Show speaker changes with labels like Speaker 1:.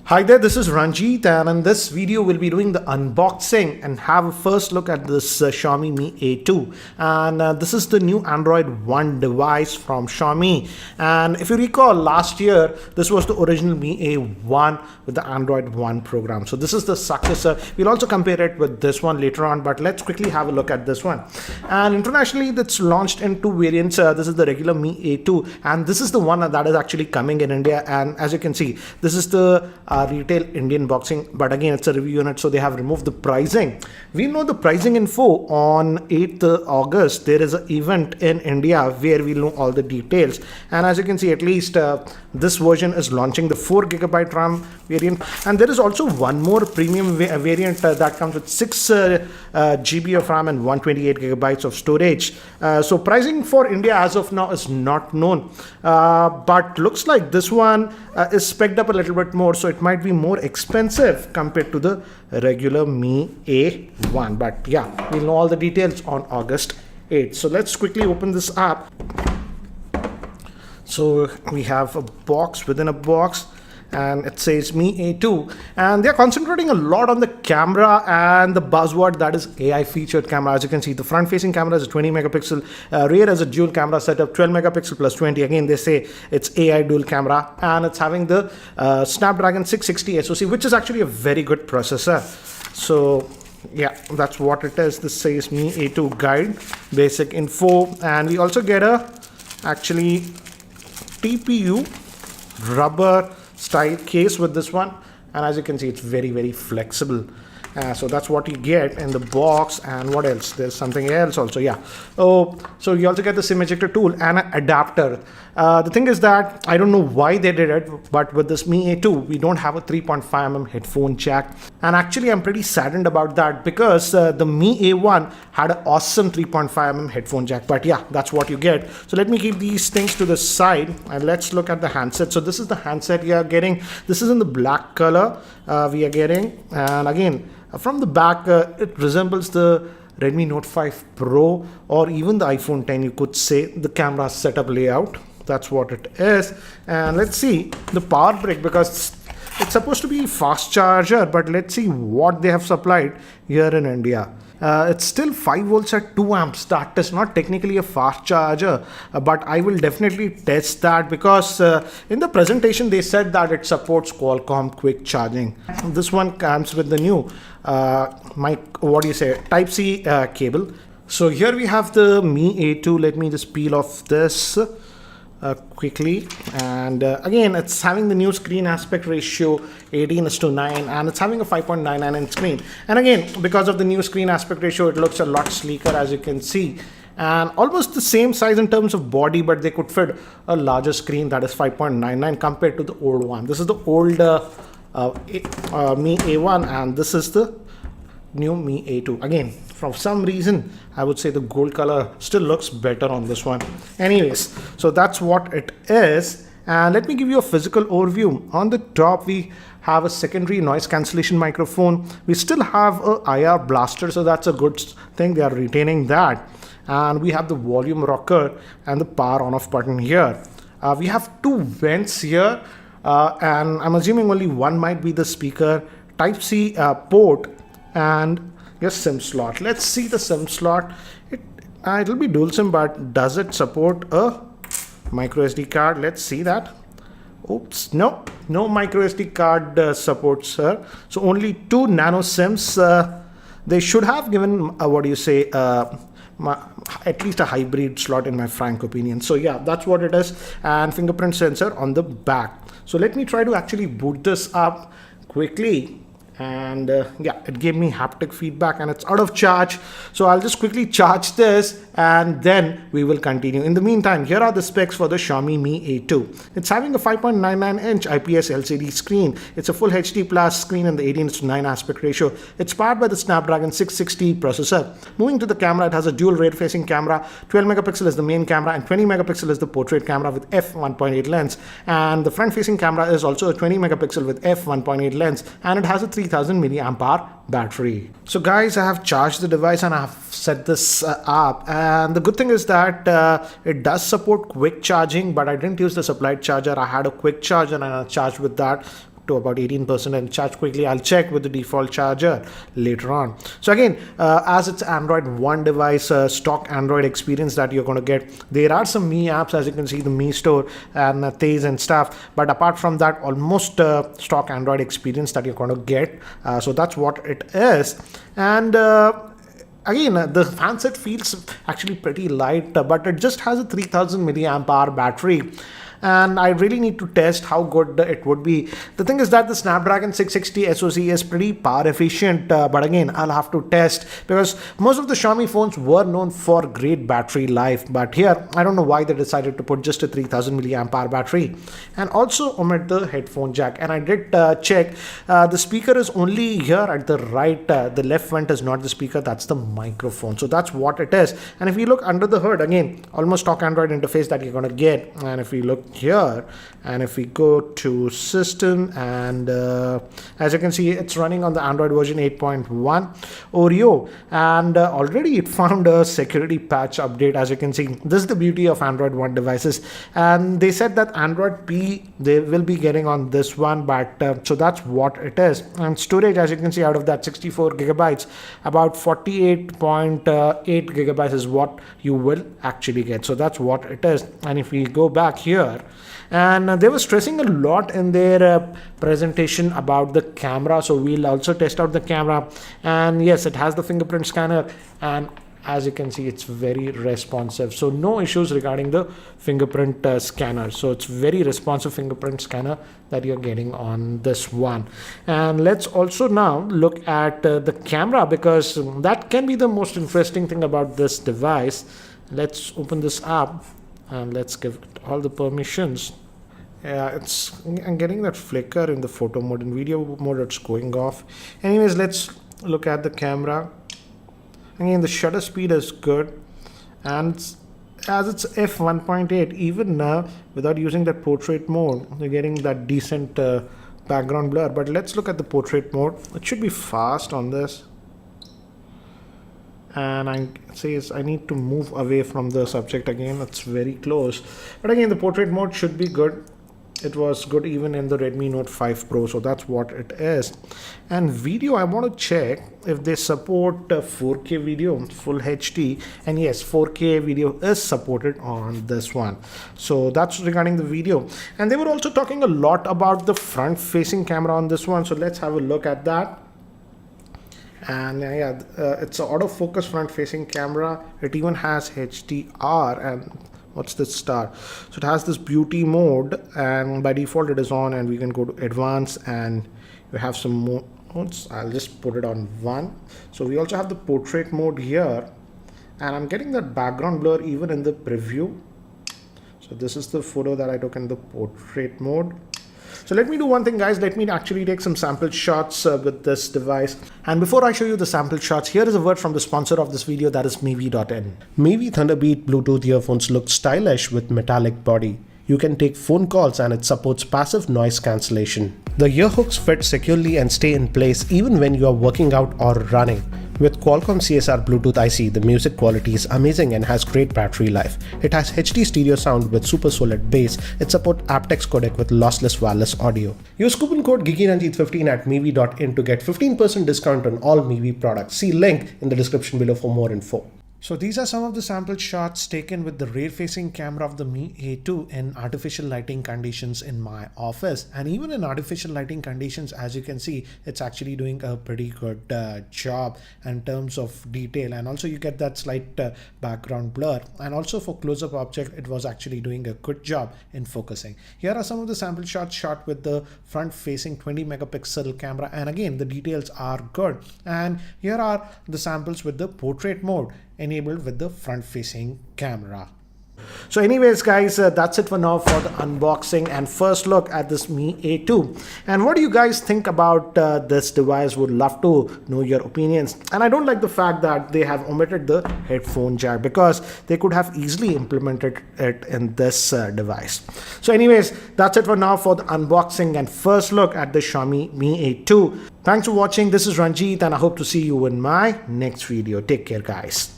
Speaker 1: Hi there, this is Ranjit, and in this video we'll be doing the unboxing and have a first look at this Xiaomi Mi A2. And this is the new Android One device from Xiaomi. And if you recall, last year this was the original Mi A1 with the Android One program. So this is the successor. We'll also compare it with this one later on, but let's quickly have a look at this one. And internationally that's launched in two variants. This is the regular Mi A2, and this is the one that is actually coming in India. And as you can see, this is the retail Indian boxing, but again it's a review unit, so they have removed the pricing. We know the pricing info on 8th August. There is an event in India where we'll know all the details, and as you can see, at least this version is launching the 4GB RAM variant, and there is also one more premium variant that comes with 6GB of RAM and 128GB of storage. So pricing for India as of now is not known, but looks like this one is spec'd up a little bit more, so it might be more expensive compared to the regular Mi A1. But yeah, we'll know all the details on August 8th. So let's quickly open this up. So we have a box within a box, and it says Mi A2, and they're concentrating a lot on the camera and the buzzword that is AI featured camera. As you can see, the front facing camera is a 20 megapixel, rear is a dual camera setup, 12 megapixel plus 20. Again, they say it's AI dual camera, and it's having the Snapdragon 660 SoC, which is actually a very good processor. So yeah, that's what it is. This says Mi A2 guide, basic info, and we also get a actually TPU rubber style case with this one, and as you can see, it's very flexible. So that's what you get in the box. And what else? There's something else also. Yeah. Oh, so you also get the SIM ejector tool and an adapter. The thing is that I don't know why they did it, but with this Mi A2 we don't have a 3.5mm headphone jack, and actually I'm pretty saddened about that, because the Mi A1 had an awesome 3.5mm headphone jack. But yeah, that's what you get. So let me keep these things to the side and let's look at the handset. So this is the handset you are getting. This is in the black color we are getting, and again, from the back, it resembles the Redmi Note 5 Pro or even the iPhone 10, you could say, the camera setup layout. That's what it is. And let's see the power brick, because it's supposed to be fast charger, but let's see what they have supplied here in India. It's still 5 volts at 2 amps. That is not technically a fast charger, but I will definitely test that, because in the presentation they said that it supports Qualcomm quick charging. This one comes with the new Type-C cable. So here we have the Mi A2. Let me just peel off this quickly, and again, it's having the new screen aspect ratio 18:9, and it's having a 5.99 inch screen. And again, because of the new screen aspect ratio, it looks a lot sleeker, as you can see, and almost the same size in terms of body, but they could fit a larger screen that is 5.99 compared to the old one. This is the old Mi A1, and this is the new Mi A2. Again, for some reason I would say the gold color still looks better on this one. Anyways, so that's what it is. And let me give you a physical overview. On the top we have a secondary noise cancellation microphone. We still have a IR blaster, so that's a good thing. They are retaining that. And we have the volume rocker and the power on off button here. We have two vents here, and I'm assuming only one might be the speaker, Type-C port, and yes, SIM slot. Let's see the SIM slot. It'll be dual SIM, but does it support a micro SD card? Let's see that. Oops, no micro SD card supports, sir. So only 2 nano SIMs. They should have given at least a hybrid slot, in my frank opinion. So yeah, that's what it is. And fingerprint sensor on the back. So let me try to actually boot this up quickly. And yeah, it gave me haptic feedback, and it's out of charge, so I'll just quickly charge this and then we will continue. In the meantime, here are the specs for the Xiaomi Mi A2. It's having a 5.99 inch IPS LCD screen. It's a full HD plus screen in the 18:9 aspect ratio. It's powered by the Snapdragon 660 processor. Moving to the camera, it has a dual rear facing camera. 12 megapixel is the main camera and 20 megapixel is the portrait camera with f1.8 lens, and the front facing camera is also a 20 megapixel with f1.8 lens, and it has a 3000 milliamp hour battery. So guys, I have charged the device and I have set this up, and the good thing is that it does support quick charging, but I didn't use the supplied charger. I had a quick charger and I charged with that to about 18% and charge quickly. I'll check with the default charger later on. So again, as it's Android One device, stock Android experience that you're going to get. There are some Mi apps, as you can see, the Mi Store and Thais and stuff. But apart from that, almost stock Android experience that you're going to get. So that's what it is. And again, the handset feels actually pretty light, but it just has a 3000 milliamp hour battery. And I really need to test how good it would be. The thing is that the Snapdragon 660 SoC is pretty power efficient, but again, I'll have to test because most of the Xiaomi phones were known for great battery life. But here, I don't know why they decided to put just a 3000 milliamp hour battery and also omit the headphone jack. And I did check, the speaker is only here at the right, the left vent is not the speaker, that's the microphone. So that's what it is. And if you look under the hood, again, almost stock Android interface that you're going to get. And if we look here and if we go to system and as you can see, it's running on the Android version 8.1 Oreo, and already it found a security patch update. As you can see, this is the beauty of Android One devices, and they said that Android P they will be getting on this one, but so that's what it is. And storage, as you can see, out of that 64 gigabytes, about 48.8 gigabytes is what you will actually get. So that's what it is. And if we go back here, and they were stressing a lot in their presentation about the camera, so we'll also test out the camera. And yes, it has the fingerprint scanner, and as you can see, it's very responsive, so no issues regarding the fingerprint scanner. So it's very responsive fingerprint scanner that you're getting on this one. And let's also now look at the camera, because that can be the most interesting thing about this device. Let's open this up and let's give it all the permissions. I'm getting that flicker in the photo mode. In video mode, it's going off. Anyways, let's look at the camera. Again, the shutter speed is good, and as it's f1.8, even now without using that portrait mode, you're getting that decent background blur. But let's look at the portrait mode. It should be fast on this. And I need to move away from the subject again. It's very close. But again, the portrait mode should be good. It was good even in the Redmi Note 5 Pro. So that's what it is. And video, I want to check if they support 4K video, full HD. And yes, 4K video is supported on this one. So that's regarding the video. And they were also talking a lot about the front facing camera on this one. So let's have a look at that. And yeah, it's an autofocus front facing camera. It even has HDR, and what's this star? So it has this beauty mode, and by default it is on, and we can go to advanced and we have some more modes. I'll just put it on 1. So we also have the portrait mode here, and I'm getting that background blur even in the preview. So this is the photo that I took in the portrait mode. So let me do one thing, guys. Let me actually take some sample shots with this device. And before I show you the sample shots, here is a word from the sponsor of this video, that is Mivi.in. Mivi Thunderbeat Bluetooth earphones look stylish with metallic body. You can take phone calls and it supports passive noise cancellation. The ear hooks fit securely and stay in place even when you are working out or running. With Qualcomm CSR Bluetooth IC, the music quality is amazing and has great battery life. It has HD stereo sound with super solid bass. It supports aptX codec with lossless wireless audio. Use coupon code GeekyRanjit15 at Mivi.in to get 15% discount on all Mivi products. See link in the description below for more info. So these are some of the sample shots taken with the rear-facing camera of the Mi A2 in artificial lighting conditions in my office. And even in artificial lighting conditions, as you can see, it's actually doing a pretty good job in terms of detail. And also you get that slight background blur. And also for close-up object, it was actually doing a good job in focusing. Here are some of the sample shots shot with the front-facing 20 megapixel camera. And again, the details are good. And here are the samples with the portrait mode enabled with the front-facing camera. So anyways, guys, that's it for now for the unboxing and first look at this Mi A2. And what do you guys think about this device? Would love to know your opinions. And I don't like the fact that they have omitted the headphone jack, because they could have easily implemented it in this device. So anyways, that's it for now for the unboxing and first look at the Xiaomi Mi A2. Thanks for watching. This is Ranjit, and I hope to see you in my next video. Take care, guys.